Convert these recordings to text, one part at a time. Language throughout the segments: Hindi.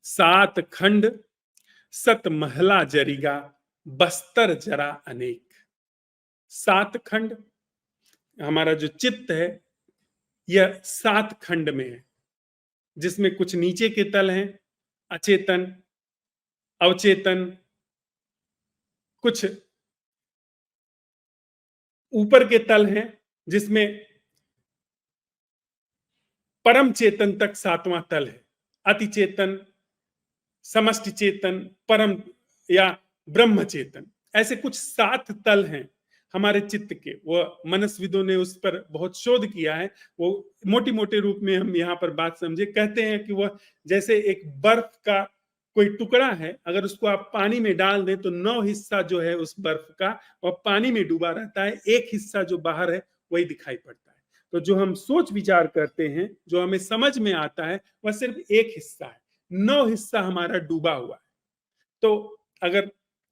सात खंड सत महला जरिगा, बस्तर जरा अनेक। सात खंड, हमारा जो चित्त है यह सात खंड में है, जिसमें कुछ नीचे के तल हैं, अचेतन, अवचेतन, कुछ ऊपर के तल हैं जिसमें परम चेतन तक सातवां तल है, अति चेतन, समष्टि चेतन, परम या ब्रह्म चेतन। ऐसे कुछ सात तल हैं हमारे चित्त के। वो मनस्विदों ने उस पर बहुत शोध किया है। वो मोटी मोटे रूप में हम यहाँ पर बात समझे, कहते हैं कि वह जैसे एक बर्फ का कोई टुकड़ा है, अगर उसको आप पानी में डाल दें तो 9 हिस्सा जो है उस बर्फ का वह पानी में डूबा रहता है, एक हिस्सा जो बाहर है वही दिखाई पड़ता है। तो जो हम सोच विचार करते हैं, जो हमें समझ में आता है, वह सिर्फ एक हिस्सा है, 9 हिस्सा हमारा डूबा हुआ है। तो अगर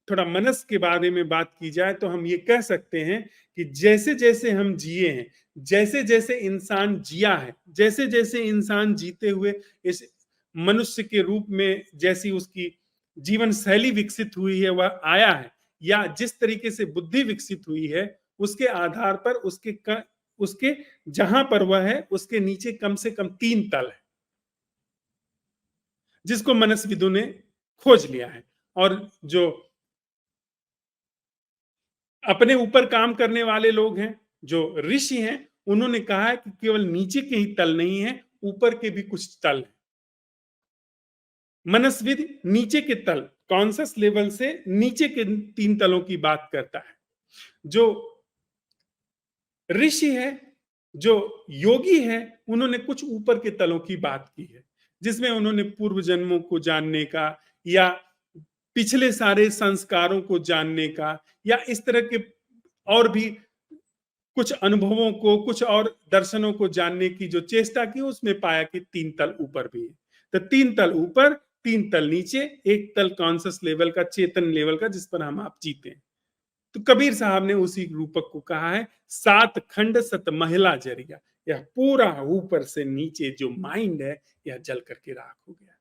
थोड़ा मनस के बारे में बात की जाए तो हम ये कह सकते हैं कि जैसे जैसे हम जिए हैं, जैसे जैसे इंसान जिया है, जैसे जैसे इंसान जीते हुए इस मनुष्य के रूप में जैसी उसकी जीवन शैली विकसित हुई है, वह आया है, या जिस तरीके से बुद्धि विकसित हुई है, उसके आधार पर उसके जहां पर वह है उसके नीचे कम से कम 3 तल है, जिसको मनस्विदों ने खोज लिया है। और जो अपने ऊपर काम करने वाले लोग हैं, जो ऋषि हैं, उन्होंने कहा है कि केवल नीचे के ही तल नहीं है, ऊपर के भी कुछ तल हैं। मनस्विद नीचे के तल, कॉन्शियस लेवल से नीचे के 3 तलों की बात करता है। जो ऋषि है, जो योगी है, उन्होंने कुछ ऊपर के तलों की बात की है, जिसमें उन्होंने पूर्व जन्मों को जानने का, या पिछले सारे संस्कारों को जानने का, या इस तरह के और भी कुछ अनुभवों को, कुछ और दर्शनों को जानने की जो चेष्टा की, उसमें पाया कि 3 तल ऊपर भी है। तो 3 तल ऊपर, 3 तल नीचे, एक तल कॉन्शियस लेवल का, चेतन लेवल का, जिस पर हम आप जीते हैं। तो कबीर साहब ने उसी रूपक को कहा है, सात खंड सत महिला जरिया। यह पूरा ऊपर से नीचे जो माइंड है, यह जल करके राख हो गया।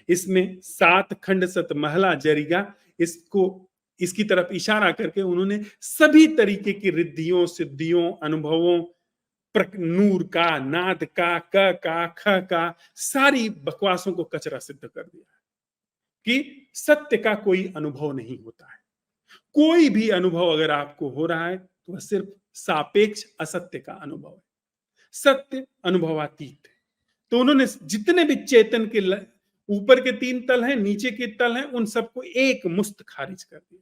इसमें सात खंड सत महला जरिगा, इसको इसकी तरफ इशारा करके उन्होंने सभी तरीके की रिद्धियों, सिद्धियों, अनुभवों, नूर का, नाद का, क का, ख का, सारी बकवासों को कचरा सिद्ध कर दिया कि सत्य का कोई अनुभव नहीं होता है। कोई भी अनुभव अगर आपको हो रहा है तो वह सिर्फ सापेक्ष असत्य का अनुभव है। सत्य अनुभवातीत है। तो उन्होंने जितने भी चेतन के ऊपर के 3 तल हैं, नीचे के तल हैं, उन सबको एक मुश्त खारिज कर दिया।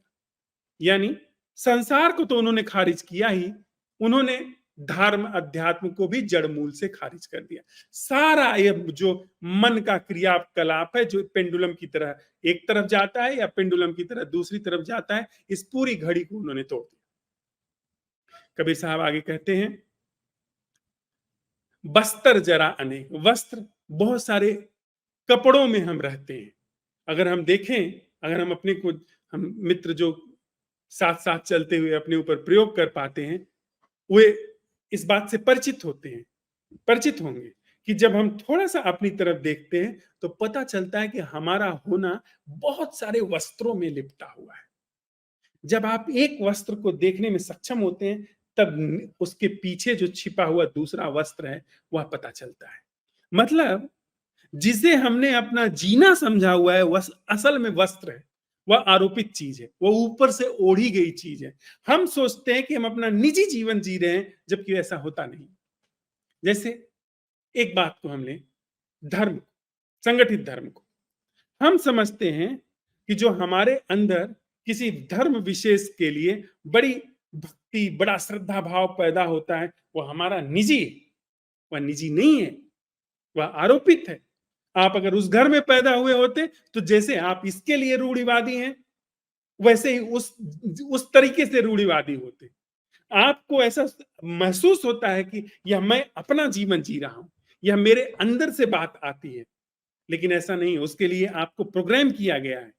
यानी संसार को तो उन्होंने खारिज किया ही, उन्होंने धर्म अध्यात्म को भी जड़ मूल से खारिज कर दिया। सारा ये जो मन का क्रियाकलाप है, जो पेंडुलम की तरह एक तरफ जाता है या पेंडुलम की तरह दूसरी तरफ जाता है, इस पूरी घड़ी को उन्होंने तोड़ दिया। कबीर साहब आगे कहते हैं, बस्तर जरा अनेक। वस्त्र, बहुत सारे कपड़ों में हम रहते हैं। अगर हम देखें, अगर हम अपने को, हम मित्र जो साथ साथ चलते हुए अपने ऊपर प्रयोग कर पाते हैं, वे इस बात से परिचित होते हैं, परिचित होंगे कि जब हम थोड़ा सा अपनी तरफ देखते हैं तो पता चलता है कि हमारा होना बहुत सारे वस्त्रों में लिपटा हुआ है। जब आप एक वस्त्र को देखने में सक्षम होते हैं, तब उसके पीछे जो छिपा हुआ दूसरा वस्त्र है वह पता चलता है। मतलब जिसे हमने अपना जीना समझा हुआ है, वह असल में वस्त्र है, वह आरोपित चीज है, वह ऊपर से ओढ़ी गई चीज है। हम सोचते हैं कि हम अपना निजी जीवन जी रहे हैं, जबकि ऐसा होता नहीं। जैसे एक बात को हम लें, धर्म, संगठित धर्म को हम समझते हैं कि जो हमारे अंदर किसी धर्म विशेष के लिए बड़ी भक्ति, बड़ा श्रद्धा भाव पैदा होता है, वह हमारा निजी है। वह निजी नहीं है, वह आरोपित है। आप अगर उस घर में पैदा हुए होते तो जैसे आप इसके लिए रूढ़िवादी हैं, वैसे ही उस तरीके से रूढ़िवादी होते। आपको ऐसा महसूस होता है कि यह मैं अपना जीवन जी रहा हूं, यह मेरे अंदर से बात आती है। लेकिन ऐसा नहीं है, उसके लिए आपको प्रोग्राम किया गया है,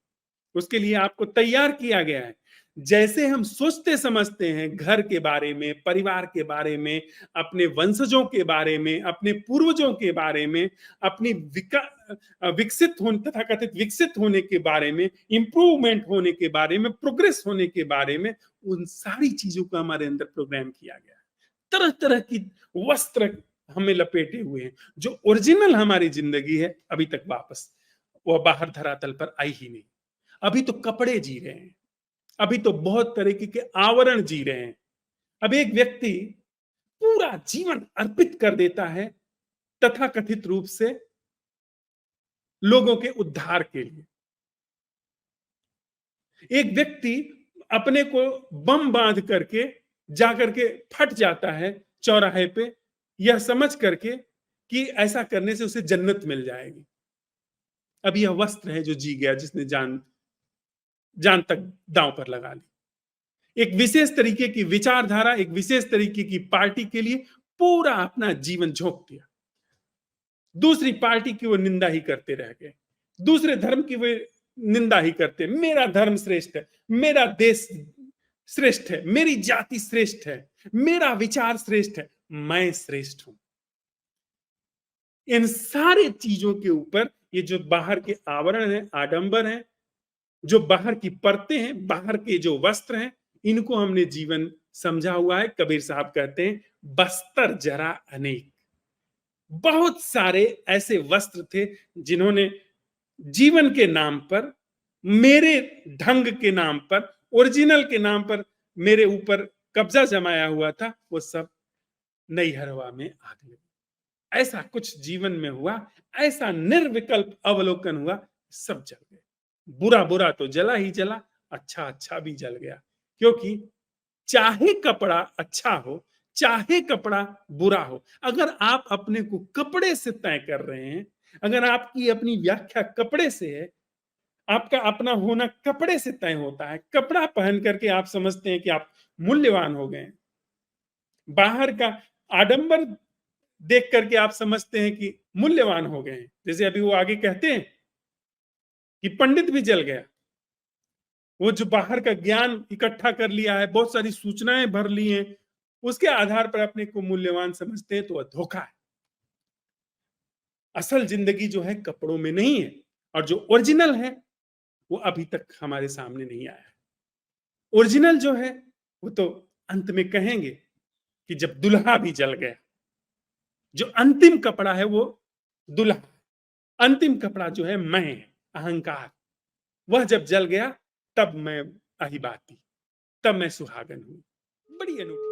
उसके लिए आपको तैयार किया गया है। जैसे हम सोचते समझते हैं घर के बारे में, परिवार के बारे में, अपने वंशजों के बारे में, अपने पूर्वजों के बारे में, अपनी विकसित होने तथाकथित विकसित होने के बारे में, इंप्रूवमेंट होने के बारे में, प्रोग्रेस होने के बारे में, उन सारी चीजों को हमारे अंदर प्रोग्राम किया गया है। तरह तरह की वस्त्र हमें लपेटे हुए हैं। जो ओरिजिनल हमारी जिंदगी है अभी तक वापस वह बाहर धरातल पर आई ही नहीं। अभी तो कपड़े जी रहे हैं, अभी तो बहुत तरीके के आवरण जी रहे हैं। अब एक व्यक्ति पूरा जीवन अर्पित कर देता है तथाकथित रूप से लोगों के उद्धार के लिए। एक व्यक्ति अपने को बम बांध करके जाकर के फट जाता है चौराहे पे, यह समझ करके कि ऐसा करने से उसे जन्नत मिल जाएगी। अब यह वस्त्र है जो जी गया, जिसने जान जान तक दांव पर लगा ली। एक विशेष तरीके की विचारधारा, एक विशेष तरीके की पार्टी के लिए पूरा अपना जीवन झोंक दिया। दूसरी पार्टी की वो निंदा ही करते रह गए, दूसरे धर्म की वे निंदा ही करते। मेरा धर्म श्रेष्ठ है, मेरा देश श्रेष्ठ है, मेरी जाति श्रेष्ठ है, मेरा विचार श्रेष्ठ है, मैं श्रेष्ठ हूं। इन सारे चीजों के ऊपर ये जो बाहर के आवरण है, आडंबर है, जो बाहर की परतें हैं, बाहर के जो वस्त्र हैं, इनको हमने जीवन समझा हुआ है। कबीर साहब कहते हैं, बस्तर जरा अनेक। बहुत सारे ऐसे वस्त्र थे जिन्होंने जीवन के नाम पर, मेरे ढंग के नाम पर, ओरिजिनल के नाम पर मेरे ऊपर कब्जा जमाया हुआ था, वो सब नई हरवा में आग लगी। ऐसा कुछ जीवन में हुआ, ऐसा निर्विकल्प अवलोकन हुआ, सब जल गए। बुरा बुरा तो जला ही जला, अच्छा अच्छा भी जल गया। क्योंकि चाहे कपड़ा अच्छा हो, चाहे कपड़ा बुरा हो, अगर आप अपने को कपड़े से तय कर रहे हैं, अगर आपकी अपनी व्याख्या कपड़े से है, आपका अपना होना कपड़े से तय होता है, कपड़ा पहन करके आप समझते हैं कि आप मूल्यवान हो गए, बाहर का आडंबर देख करके आप समझते हैं कि मूल्यवान हो गए हैं। जैसे अभी वो आगे कहते हैं कि पंडित भी जल गया। वो जो बाहर का ज्ञान इकट्ठा कर लिया है, बहुत सारी सूचनाएं भर ली हैं, उसके आधार पर अपने को मूल्यवान समझते हैं, तो वह धोखा है। असल जिंदगी जो है कपड़ों में नहीं है, और जो ओरिजिनल है वो अभी तक हमारे सामने नहीं आया है। ओरिजिनल जो है वो तो अंत में कहेंगे कि जब दुल्हा भी जल गया। जो अंतिम कपड़ा है वो दुल्हा, अंतिम कपड़ा जो है मैं, अहंकार, वह जब जल गया तब मैं अहिबाती, तब मैं सुहागन हुई। बड़ी अनूठी